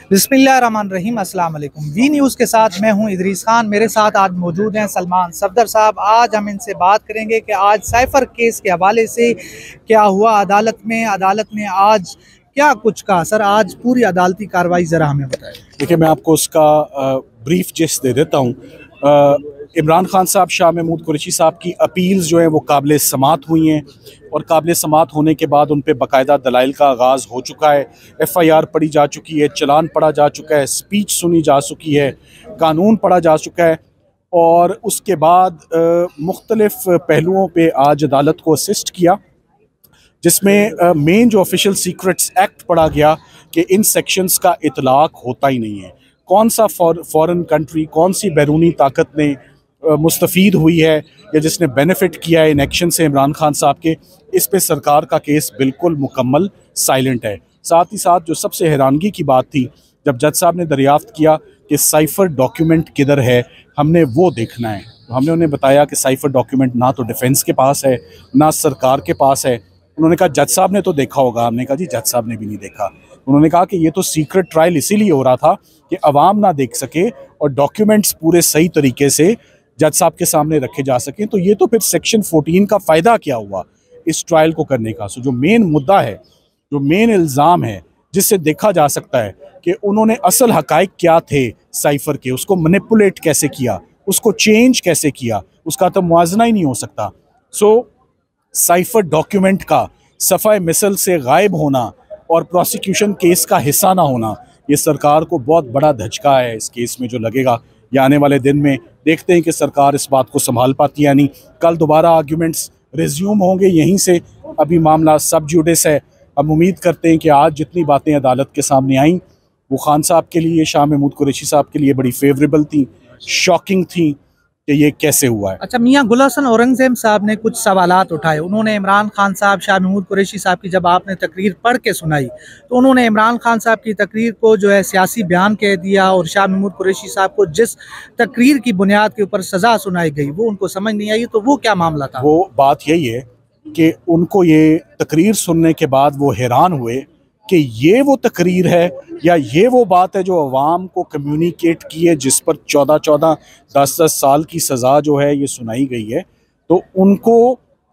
बिस्मिल्लाहिर्रहमानिर्रहीम, अस्सलाम वालेकुम। वी न्यूज़ के साथ मैं हूं इदरीस खान। मेरे साथ आज मौजूद हैं सलमान सफदर साहब। आज हम इनसे बात करेंगे कि आज साइफ़र केस के हवाले से क्या हुआ अदालत में आज क्या कुछ कहा। सर, आज पूरी अदालती कार्रवाई ज़रा हमें बताएं। देखिए, मैं आपको उसका ब्रीफ जिस दे देता हूँ। इमरान खान साहब, शाह महमूद कुरैशी साहब की अपील्स जो हैं वो काबिल समात हुई हैं, और काबिल समात होने के बाद उन पर बाकायदा दलाइल का आगाज़ हो चुका है। FIR पढ़ी जा चुकी है, चलान पढ़ा जा चुका है, स्पीच सुनी जा चुकी है, कानून पढ़ा जा चुका है। और उसके बाद मुख्तलिफ पहलुओं पे आज अदालत को असिस्ट किया, जिसमें मेन जो ऑफिशियल सीक्रेट्स एक्ट पढ़ा गया कि इन सेक्शंस का इतलाक होता ही नहीं है। कौन सा फॉरेन कंट्री, कौन सी बैरूनी ताकत ने मुस्तफ़ीद हुई है या जिसने बेनिफिट किया है इन एक्शन से इमरान खान साहब के, इस पे सरकार का केस बिल्कुल मुकम्मल साइलेंट है। साथ ही साथ जो सबसे हैरानगी की बात थी, जब जज साहब ने दरियाफ्त किया कि साइफ़र डॉक्यूमेंट किधर है, हमने वो देखना है, तो हमने उन्हें बताया कि साइफ़र डॉक्यूमेंट ना तो डिफेंस के पास है, ना सरकार के पास है। उन्होंने कहा जज साहब ने तो देखा होगा। हमने कहा जी जज साहब ने भी नहीं देखा। उन्होंने कहा कि ये तो सीक्रेट ट्रायल इसीलिए हो रहा था कि अवाम ना देख सके और डॉक्यूमेंट्स पूरे सही तरीके से जज साहब के सामने रखे जा सकें। तो ये तो फिर सेक्शन 14 का फ़ायदा क्या हुआ इस ट्रायल को करने का। सो जो मेन मुद्दा है, जो मेन इल्ज़ाम है, जिससे देखा जा सकता है कि उन्होंने असल हक़ाइक़ क्या थे साइफ़र के, उसको मैनिपुलेट कैसे किया, उसको चेंज कैसे किया, उसका तो मुआजना ही नहीं हो सकता। सो साइफ़र डॉक्यूमेंट का सफ़ाए मिसल से गायब होना और प्रोसिक्यूशन केस का हिस्सा ना होना, ये सरकार को बहुत बड़ा धचका है इस केस में जो लगेगा। या आने वाले दिन में देखते हैं कि सरकार इस बात को संभाल पाती है या नहीं। कल दोबारा आर्ग्यूमेंट्स रिज्यूम होंगे यहीं से। अभी मामला सब जुडिस है। हम उम्मीद करते हैं कि आज जितनी बातें अदालत के सामने आईं वो खान साहब के लिए, शाह महमूद कुरैशी साहब के लिए बड़ी फेवरेबल थी, शॉकिंग थी कि ये कैसे हुआ है। अच्छा, मियां गुल हसन औरंगज़ेब साहब ने कुछ सवालात उठाए। उन्होंने इमरान खान साहब, शाह महमूद कुरैशी साहब की जब आपने तकरीर पढ़ के सुनाई तो उन्होंने इमरान खान साहब की तकरीर को जो है सियासी बयान कह दिया, और शाह महमूद कुरैशी साहब को जिस तकरीर की बुनियाद के ऊपर सज़ा सुनाई गई वो उनको समझ नहीं आई। तो वो क्या मामला था? वो बात यही है कि उनको ये तकरीर सुनने के बाद वो हैरान हुए कि ये वो तकरीर है या ये वो बात है जो अवाम को कम्युनिकेट की है, जिस पर 14-14, 10-10 साल की सज़ा जो है ये सुनाई गई है। तो उनको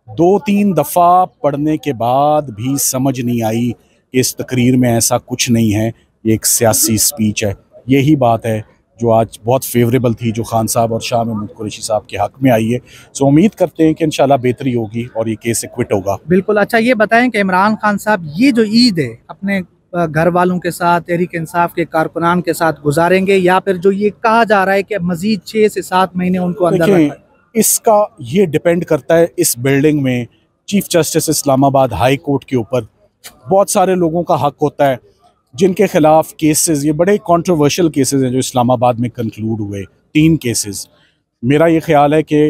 2-3 दफ़ा पढ़ने के बाद भी समझ नहीं आई कि इस तकरीर में ऐसा कुछ नहीं है, ये एक सियासी स्पीच है। यही बात है जो आज बहुत फेवरेबल थी, जो खान साहब और शाह महमूद कुरैशी साहब के हक़ में आई है। सो उम्मीद करते हैं कि इंशाल्लाह बेहतरी होगी और ये केस एक्विट होगा। बिल्कुल। अच्छा, ये बताएं कि इमरान खान साहब ये जो ईद है अपने घर वालों के साथ, तहरीक इंसाफ के कारकुनान के साथ गुजारेंगे, या फिर जो ये कहा जा रहा है कि मजीद 6 से 7 महीने उनको अंदर रखा है? इसका ये डिपेंड करता है इस बिल्डिंग में chief justice Islamabad high court के ऊपर बहुत सारे लोगों का हक होता है जिनके खिलाफ केसेस, ये बड़े कंट्रोवर्शियल केसेस हैं जो इस्लामाबाद में कंक्लूड हुए, 3 केसेस। मेरा ये ख्याल है कि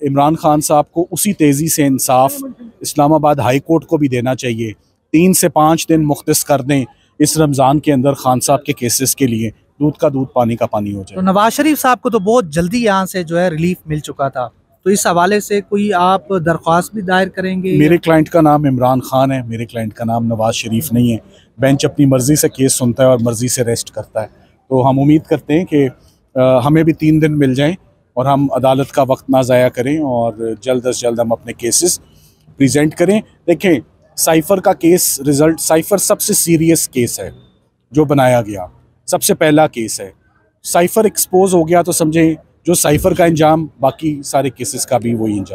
इमरान खान साहब को उसी तेज़ी से इंसाफ इस्लामाबाद हाई कोर्ट को भी देना चाहिए। 3 से 5 दिन मुख्तस कर दें इस रमज़ान के अंदर खान साहब के केसेस के लिए, दूध का दूध पानी का पानी हो जाए। तो नवाज शरीफ साहब को तो बहुत जल्दी यहाँ से जो है रिलीफ मिल चुका था, तो इस हवाले से कोई आप दरख्वास्त भी दायर करेंगे? मेरे क्लाइंट का नाम इमरान खान है, मेरे क्लाइंट का नाम नवाज शरीफ नहीं है। बेंच अपनी मर्ज़ी से केस सुनता है और मर्ज़ी से रेस्ट करता है। तो हम उम्मीद करते हैं कि हमें भी 3 दिन मिल जाएं और हम अदालत का वक्त ना ज़ाया करें और जल्द अज जल्द हम अपने केसेस प्रेजेंट करें। देखें, साइफ़र का केस रिज़ल्ट, साइफ़र सबसे सीरियस केस है जो बनाया गया, सबसे पहला केस है। साइफ़र एक्सपोज हो गया तो समझें जो साइफ़र का अंजाम, बाकी सारे केसेस का भी वही अंजाम।